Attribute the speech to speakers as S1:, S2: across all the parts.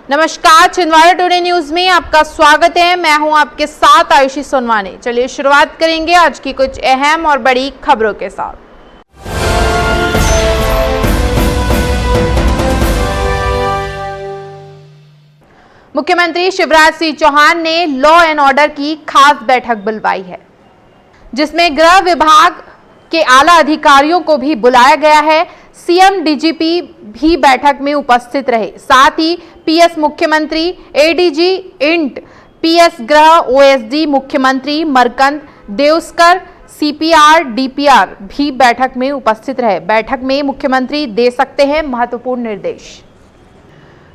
S1: नमस्कार, Chhindwara today news में आपका स्वागत है। मैं हूं आपके साथ आयुषी सोनवानी। चलिए शुरुआत करेंगे आज की कुछ अहम और बड़ी खबरों के साथ। मुख्यमंत्री शिवराज सिंह चौहान ने लॉ एंड ऑर्डर की खास बैठक बुलवाई है, जिसमें गृह विभाग के आला अधिकारियों को भी बुलाया गया है। सीएम डीजीपी भी बैठक में उपस्थित रहे। साथ ही पीएस मुख्यमंत्री, एडीजी इंट, पीएस गृह, ओएसडी मुख्यमंत्री मरकंद देउस्कर, सीपीआर, डीपीआर भी बैठक में उपस्थित रहे। बैठक में मुख्यमंत्री दे सकते हैं महत्वपूर्ण निर्देश।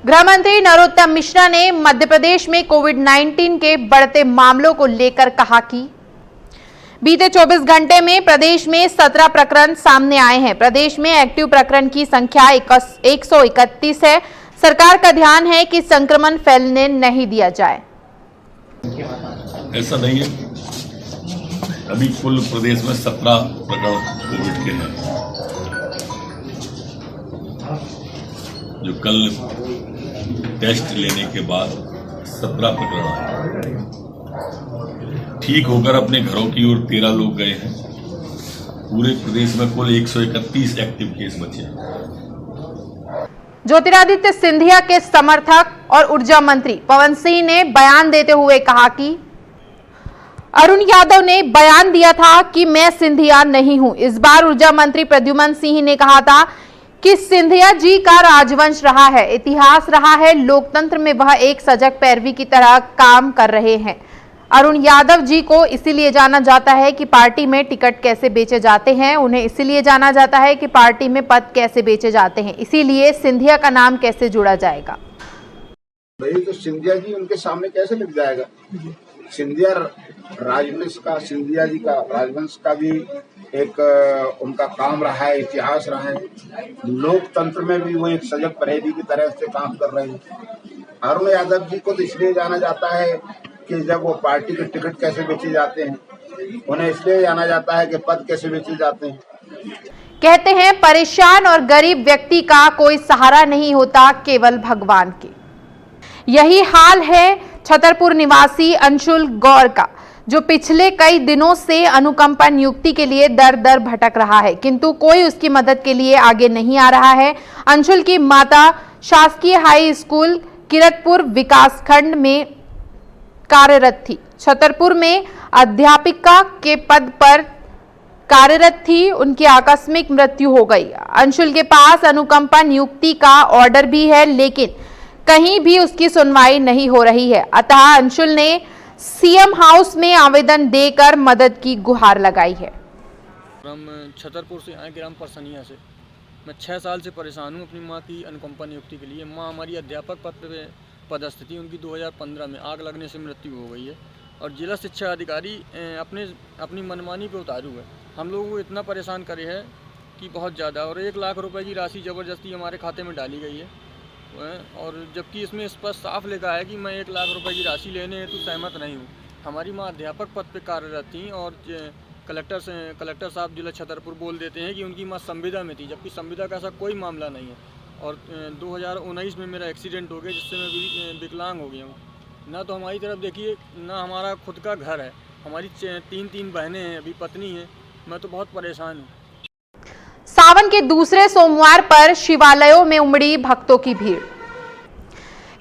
S1: गृह मंत्री नरोत्तम मिश्रा ने मध्य प्रदेश में कोविड-19 के बढ़ते मामलों को लेकर कहा कि बीते 24 घंटे में प्रदेश में 17 प्रकरण सामने आए हैं। प्रदेश में एक्टिव प्रकरण की संख्या 131 है। सरकार का ध्यान है कि संक्रमण फैलने नहीं दिया जाए।
S2: ऐसा नहीं है। अभी कुल प्रदेश में 17 प्रकरण कोविड के हैं, जो कल टेस्ट लेने के बाद 17 प्रकरण आए। ठीक होकर अपने घरों की ओर 13 लोग गए हैं। पूरे प्रदेश में कुल 131 एक्टिव केस बचे हैं।
S1: ज्योतिरादित्य सिंधिया के समर्थक और ऊर्जा मंत्री पवन सिंह ने बयान देते हुए कहा कि अरुण यादव ने बयान दिया था कि मैं सिंधिया नहीं हूं। इस बार ऊर्जा मंत्री प्रद्युमन सिंह ने कहा था कि सिंधिया जी का राजवंश रहा है, इतिहास रहा है, लोकतंत्र में वह एक सजग पैरवी की तरह काम कर रहे हैं। अरुण यादव जी को इसीलिए जाना जाता है कि पार्टी में टिकट कैसे बेचे जाते हैं, उन्हें इसीलिए जाना जाता है कि पार्टी में पद कैसे बेचे जाते हैं, इसीलिए सिंधिया का नाम कैसे जुड़ा जाएगा।
S3: भाई तो सिंधिया जी उनके सामने कैसे लग जाएगा? सिंधिया राजवंश का, सिंधिया जी का राजवंश का भी एक उनका काम रहा है, इतिहास रहा है। लोकतंत्र में भी वो एक सजग परहेली की तरह से काम कर रहे हैं। अरुण यादव जी को तो इसलिए जाना जाता है कि जब वो पार्टी के टिकट कैसे बेचे जाते हैं, उन्हें इसलिए जाना जाता है कि पद कैसे बेचे जाते हैं।
S1: कहते हैं परेशान और गरीब व्यक्ति का कोई सहारा नहीं होता, केवल भगवान के। यही हाल है छतरपुर निवासी अंशुल गौर का, जो पिछले कई दिनों से अनुकंपा नियुक्ति के लिए दर दर भटक रहा है, किंतु कोई उसकी मदद के लिए आगे नहीं आ रहा है। अंशुल की माता शासकीय हाई स्कूल किरतपुर विकासखंड में कार्यरत थी। छतरपुर में अध्यापिका के पद पर कार्यरत थी। उनकी आकस्मिक मृत्यु हो गई। अंशुल के पास अनुकंपा नियुक्ति का ऑर्डर भी है, लेकिन कहीं भी उसकी सुनवाई नहीं हो रही है। अतः अंशुल ने सीएम हाउस में आवेदन देकर मदद की गुहार लगाई है।
S4: हम छतरपुर से आए, ग्राम परसनिया से। मैं 6 साल से परेशान हूँ अपनी माँ की अनुकंपा नियुक्ति के लिए। माँ हमारी अध्यापक पद पे पदस्थ थी। उनकी 2015 में आग लगने से मृत्यु हो गई है और जिला शिक्षा अधिकारी अपनी मनमानी पे उतारू है। हम लोगों को इतना परेशान करे है कि बहुत ज़्यादा, और 1 लाख रुपए की राशि ज़बरदस्ती हमारे खाते में डाली गई है। और जबकि इसमें स्पष्ट साफ लिखा है कि मैं 1 लाख रुपए की राशि लेने हेतु सहमत नहीं हूँ। हमारी माँ अध्यापक पद पर कार्यरत थी और कलेक्टर साहब जिला छतरपुर बोल देते हैं कि उनकी माँ संविदा में थी, जबकि संविदा का ऐसा कोई मामला नहीं है। और 2019 में मेरा एक्सीडेंट हो गया, जिससे मैं विकलांग हो गया हूँ। ना तो हमारी तरफ देखिए, ना हमारा खुद का घर है। हमारी 3 बहनें हैं, अभी पत्नी है। मैं तो बहुत परेशान हूँ।
S1: सावन के दूसरे सोमवार पर शिवालयों में उमड़ी भक्तों की भीड़।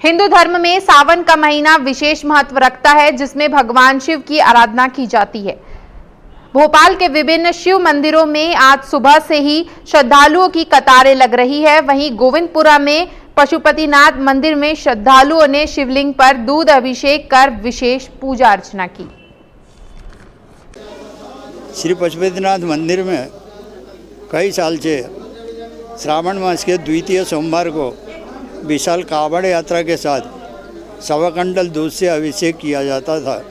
S1: हिंदू धर्म में सावन का महीना विशेष महत्व रखता है, जिसमें भगवान शिव की आराधना की जाती है। भोपाल के विभिन्न शिव मंदिरों में आज सुबह से ही श्रद्धालुओं की कतारें लग रही है। वहीं गोविंदपुरा में पशुपतिनाथ मंदिर में श्रद्धालुओं ने शिवलिंग पर दूध अभिषेक कर विशेष पूजा अर्चना की।
S5: श्री पशुपतिनाथ मंदिर में कई साल से श्रावण मास के द्वितीय सोमवार को विशाल कावड़ यात्रा के साथ 1.25 क्विंटल दूध से अभिषेक किया जाता था,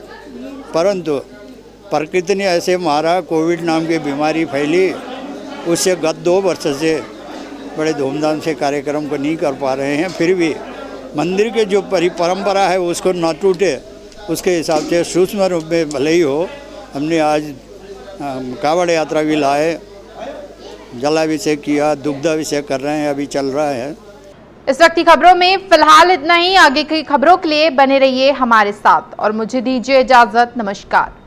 S5: परंतु प्रकृति ने ऐसे मारा, कोविड नाम की बीमारी फैली। उससे गत 2 वर्ष से बड़े धूमधाम से कार्यक्रम को नहीं कर पा रहे हैं। फिर भी मंदिर के जो परंपरा है उसको न टूटे, उसके हिसाब से सूक्ष्म रूप में भले ही हो, हमने आज कावड़ यात्रा भी लाए, जलाभिषेक किया, दुग्धाभिषेक कर रहे हैं, अभी चल रहा है।
S1: इस वक्त की खबरों में फिलहाल इतना ही। आगे की खबरों के लिए बने रहिए हमारे साथ और मुझे दीजिए इजाजत। नमस्कार।